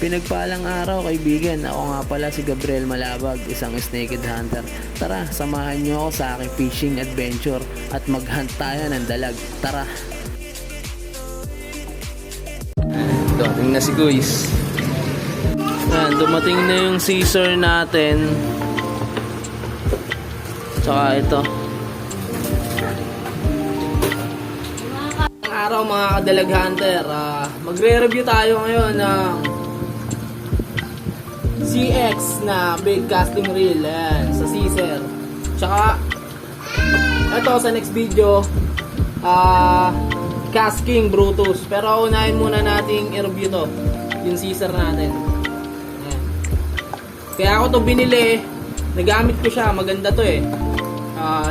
Pinagpalang araw kaibigan, ako nga pala si Gabriel Malabag, isang snaked hunter. Tara, samahan nyo ako sa aking fishing adventure at mag-hunt tayo ng dalag. Tara! Dumating na si Guys. Yan, dumating na yung Caesar natin. Tsaka ito. Ang araw mga kadalag hunter, magre-review tayo ngayon ng CX na big casting reel. Yan, sa Caesar. Tsaka ito sa next video, Casking Brutus. Pero unahin muna nating i-review to, yung Caesar natin. Ayan. Kaya ako to binili, nagamit ko siya, maganda to eh.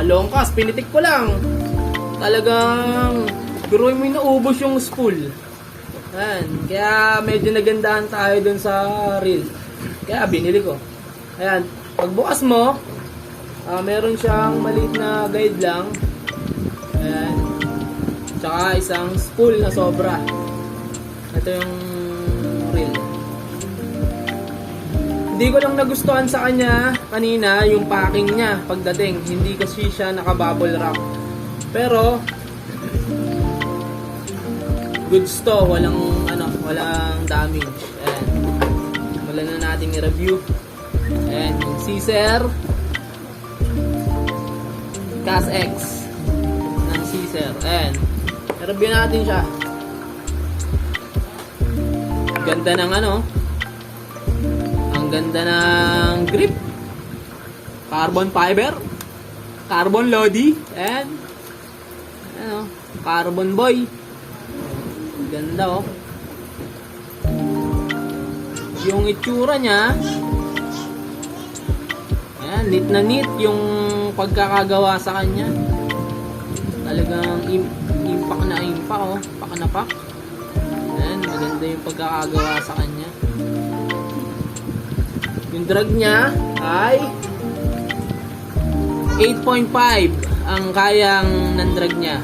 Long cast, pinitik ko lang. Talagang biruin mo yung naubos yung spool. Ayan. Kaya medyo nagandahan tayo dun sa reel. Kaya binili ko. Ayan, pagbukas mo, meron siyang maliit na guide lang. Ayan. Tsaka isang spool na sobra. Ito yung reel. Hindi ko lang nagustuhan sa kanya kanina yung packing niya pagdating. Hindi kasi siya naka-bubble wrap. Pero goods to, walang damage. Ayan. Wala na nating i-review. Ayan, yung Caesar Cas X ng Caesar. Ayan. I-review natin siya. Ganda ng ang ganda ng grip. Carbon fiber. Carbon Lodi. Ayan. Carbon boy. Ganda oh. Yung itsura niya, ayan, neat na neat yung pagkakagawa sa kanya. Talagang impact na impact oh, pak na pak. Ayan, maganda yung pagkakagawa sa kanya. Yung drag niya ay 8.5 ang kayang nandrag niya.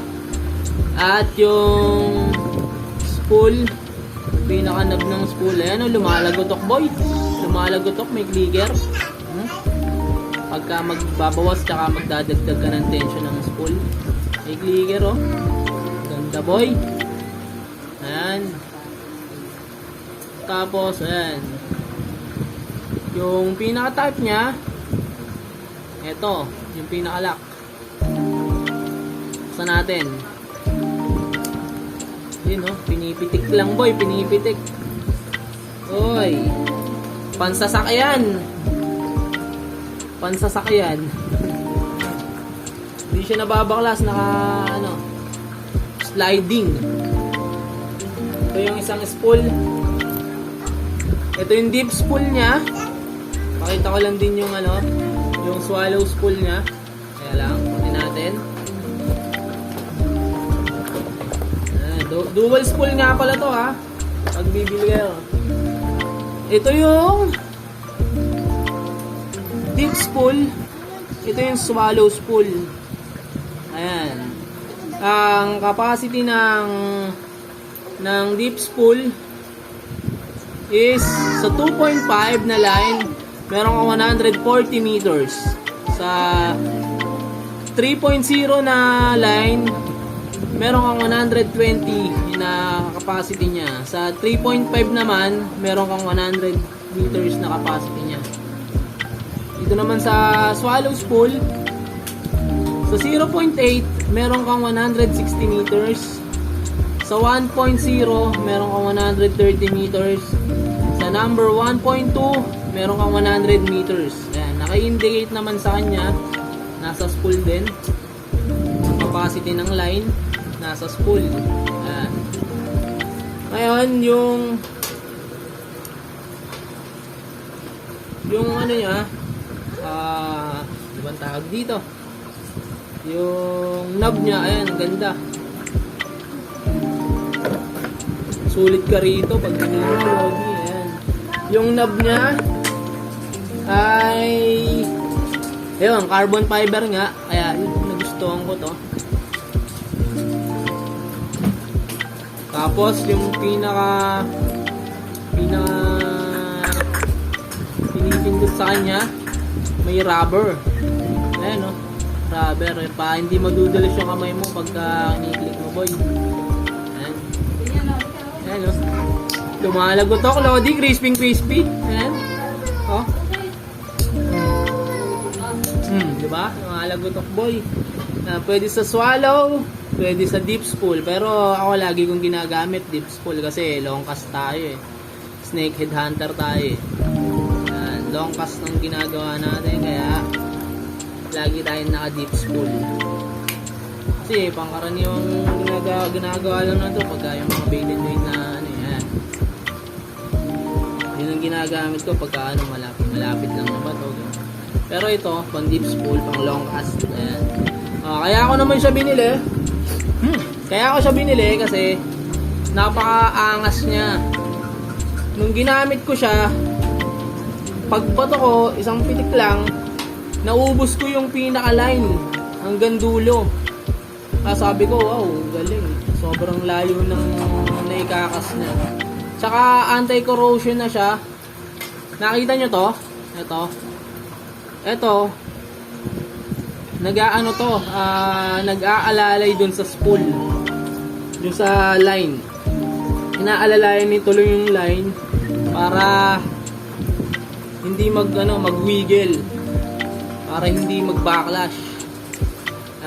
At yung spool, pinaka-knob ng spool, ayan o, lumalagotok boy. Lumalagotok, may clicker. Pagka magbabawas tsaka magdadagdag ka ng tension ng spool, may clicker o. Ganda boy. Ayan. Tapos, ayan. Yung pinaka-type nya, eto, yung pinaka-lock. Buksan natin. Yun oh, pinipitik lang boy, pinipitik. Oy. Pansasakyan. Pansasakyan. Hindi siya nababaklas, sliding. Ito yung isang spool. Ito yung deep spool niya. Pakita ko lang din yung yung swallow spool niya. Kaya lang, kunin natin. Dual spool nga pala to ha. Pag bibili kayo. Ito yung deep spool. Ito yung swallow spool. Ayan. Ang capacity ng deep spool is sa 2.5 na line, meron kang 140 meters. Sa 3.0 na line, meron kang 120 na capacity niya. Sa 3.5 naman, meron kang 100 meters na capacity niya. Dito naman sa swallow spool, sa 0.8, meron kang 160 meters. Sa 1.0, meron kang 130 meters. Sa number 1.2, meron kang 100 meters. Ayan, naka-indicate naman sa kanya, nasa spool din. Ang capacity ng line, nasa spool. Ayan. Ngayon, yung niya, diba tawag dito? Yung knob niya, ayan, ganda. Sulit ka rito pag nilologi, ayan. Yung knob niya ay ayun, carbon fiber nga, kaya yun, nagustuhan ko to. Tapos yung pinaka sa kanya, may rubber. Ayan, no? Rubber. Pa hindi madudulas yung kamay mo pagka kiniklik mo, boy. Ayan. Ayan, no? Lumalagotok, Lodi. Crispy. Ayan. Oh. Diba? Lumalagotok, boy. Pwede sa swallow, pwede sa deep spool. Pero ako lagi kong ginagamit deep spool kasi long cast tayo eh. Snake headhunter tayo eh. Long cast ng ginagawa natin kaya lagi tayong naka deep spool. Kasi pangkaraniwang ginagawa lang na ito pagka yung mga baited weight na ano yan. Yun ang ginagamit ko pagka ano, malapit lang na bato. Pero ito, pang deep spool, pang long cast. Ayan. Kaya ako naman siya binili. Kaya ako siya binili kasi napakaangas niya. Nung ginamit ko siya, pagbato ko, isang pitik lang, naubos ko yung pinaka-line hanggang dulo. Sabi ko, wow, galing. Sobrang layo ng naikakas niya. Tsaka anti-corrosion na siya. Nakita nyo to? Ito, nag-aalalay dun sa spool. Dun sa line. Inaalalayan ni tuloy yung line para hindi mag-wiggle. Para hindi mag-backlash.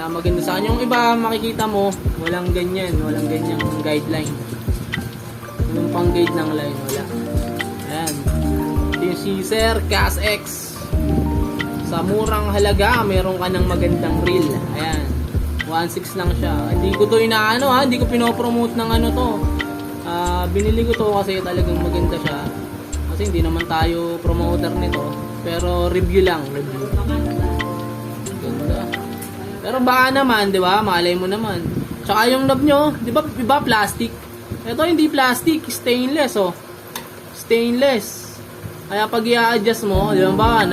Maganda sa kanya. Yung iba makikita mo, walang ganyang guideline. Yung pang guide ng line, wala. Ayan. Ito yung Caesar Cas X. Sa murang halaga, meron ka ng magandang reel. Ayan. 1.6 lang siya. Hindi ko to hindi ko pinopromote ng to. Binili ko to kasi talagang maganda siya. Kasi hindi naman tayo promoter nito. Pero review lang. Ganda. Pero baka naman, di ba? Malay mo naman. Tsaka yung knob nyo, di ba plastic? Ito hindi plastic, stainless Stainless. Kaya pag i-adjust mo, di ba,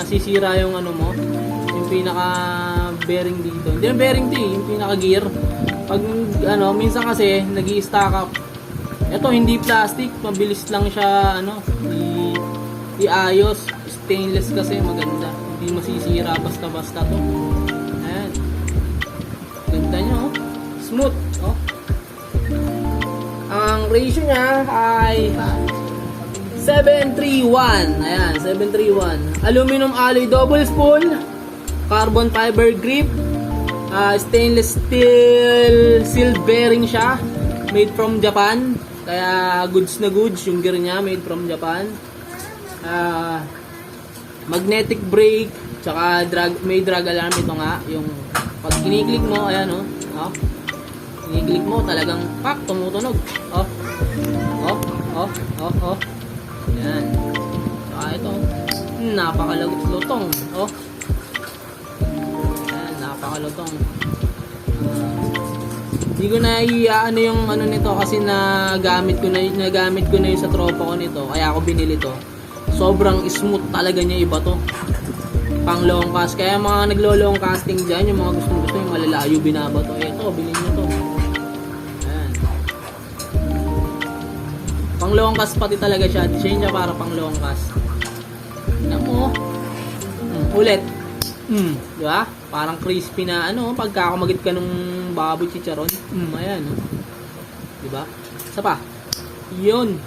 sisira yung mo, yung pinaka bearing dito. Hindi yung bearing yung pinaka gear. Pag minsan kasi nag-i-stack up. Ito hindi plastic, mabilis lang siya iayos. Stainless kasi maganda. Hindi masisira basta-basta to. Ayan. Ganda niya, oh. Smooth, oh. Ang ratio niya ay 731. Ayan, 731. Aluminum alloy double spool, carbon fiber grip, stainless steel sealed bearing siya, made from Japan. Kaya goods na goods yung gear niya, made from Japan. Magnetic brake, tsaka may drag alarm. Ito nga, yung pag kiniklik mo, ayan oh. Kiniklik mo, talagang pak, tumutunog. Oh. Yan. Saka ito, napakalutong. Oh. Yan, napakalutong. Hindi ko na yung nito kasi nagamit ko na yung sa tropa ko nito. Kaya ako binili to. Sobrang smooth talaga niya, iba to. Pang long cast. Kaya mga naglo-long casting dyan, yung mga gusto yung malalayo binabato. Ito, bilhin nyo to. Pang long cast pati talaga siya. Design niya para pang long cast. Tignan mo. Ulit. Di ba? Parang crispy na pagkakamagit ka ng baboy chicharon. Ayan. Di ba? Isa pa. Yun.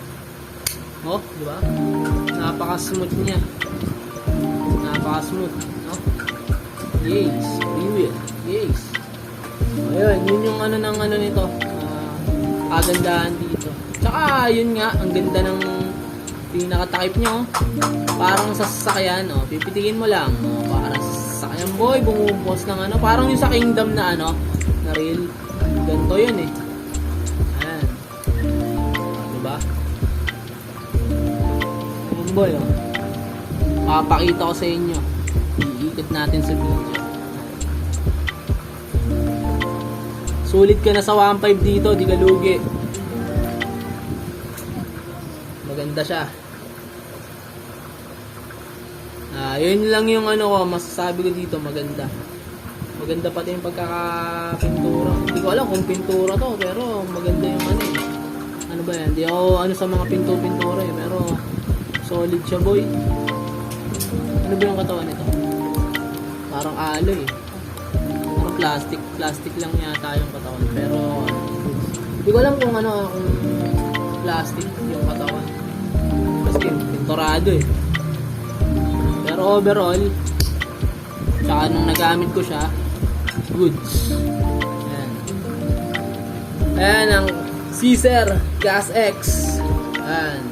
Oh, di ba? Napaka-smooth niya. Napaka-smooth, no? Yes, we will. Yes. Ayun, yun yung nito. Kagandahan dito. Tsaka, yun nga, ang ganda ng pinakatakip nyo. Parang sa sasakyan, pipitikin mo lang. Parang sa sasakyan, boy, bumubos ng parang yung sa Kingdom na na reel. Ganito yun eh. Ayan. Diba? Yun, boy, papakita ko sa inyo. Iikot natin sa video. Sulit ka na sa 1.5 dito, di ka lugi. Maganda siya. Yun lang yung masasabi ko dito, maganda. Maganda pati yung pagkakapintura. Hindi ko alam kung pintura to, pero maganda yung ano ba ba yan? Hindi ako ano sa mga pinto-pintura eh, pero solid siya boy. Ano ba yung katawan nito? Parang aloy eh. Parang plastic lang yata yung katawan, pero hindi ko alam kung ano, kung plastic yung katawan. Kasi pinturado eh. Pero overall, tsaka nung nagamit ko siya, goods. Ayan. Ayan ang Caesar Gas X. Ayan.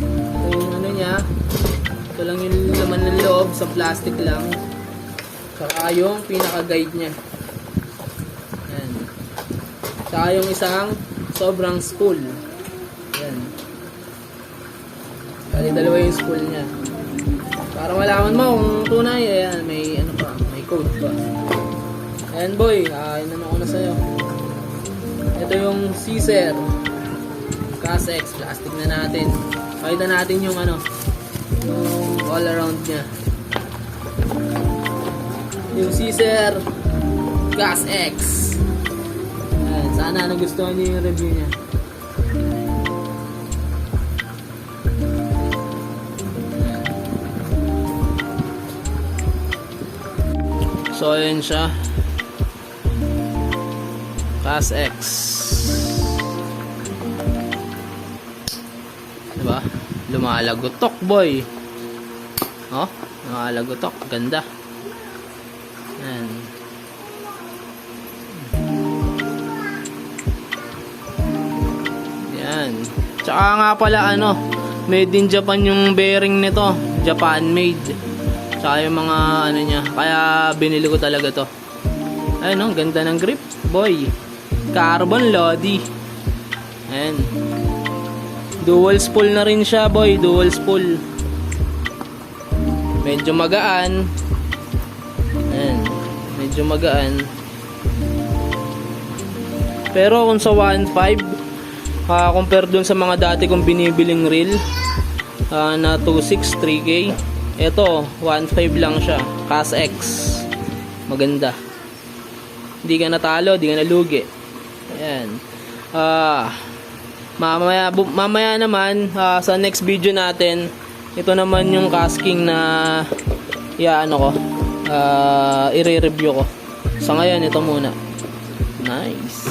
Ito yung ano niya. Ito lang yung laman ng loob, sa plastic lang. Tsaka yung pinaka-guide niya. Ayan. Tsaka yung isang sobrang spool. Ayan. Kali dalawa yung spool niya. Para malaman mo kung tunay, ayan, may ano pa, may code pa. Ayan boy, inano ko na sa'yo. Ito yung Caesar Gas X, plastic na natin. Pakita natin yung ano, yung all around niya. Yung Caesar Gas X. Ayan, sana nagustuhan niyo yung review niya. So ayan siya, Gas X, diba? Lumalagotok boy. Oh, lumalagotok, ganda. Ayan. Yan. Tsaka nga pala ano, made in Japan yung bearing nito, Japan made. Tsaka yung mga ano niya, kaya binili ko talaga to. Ayun, no, ganda ng grip, boy. Carbon Lodi. Ayan. Dual spool na rin siya, boy. Dual spool. Medyo magaan. Ayan. Medyo magaan. Pero kung sa 1.5, compare dun sa mga dati kong binibiling reel, na 2.6, 3K, ito 1.5 lang siya. Gas X, maganda, hindi ka natalo, hindi ka nalugi. Ayan. Mamaya naman, sa next video natin, ito naman yung casking na i-review ko. Sa ngayon ito muna. Nice.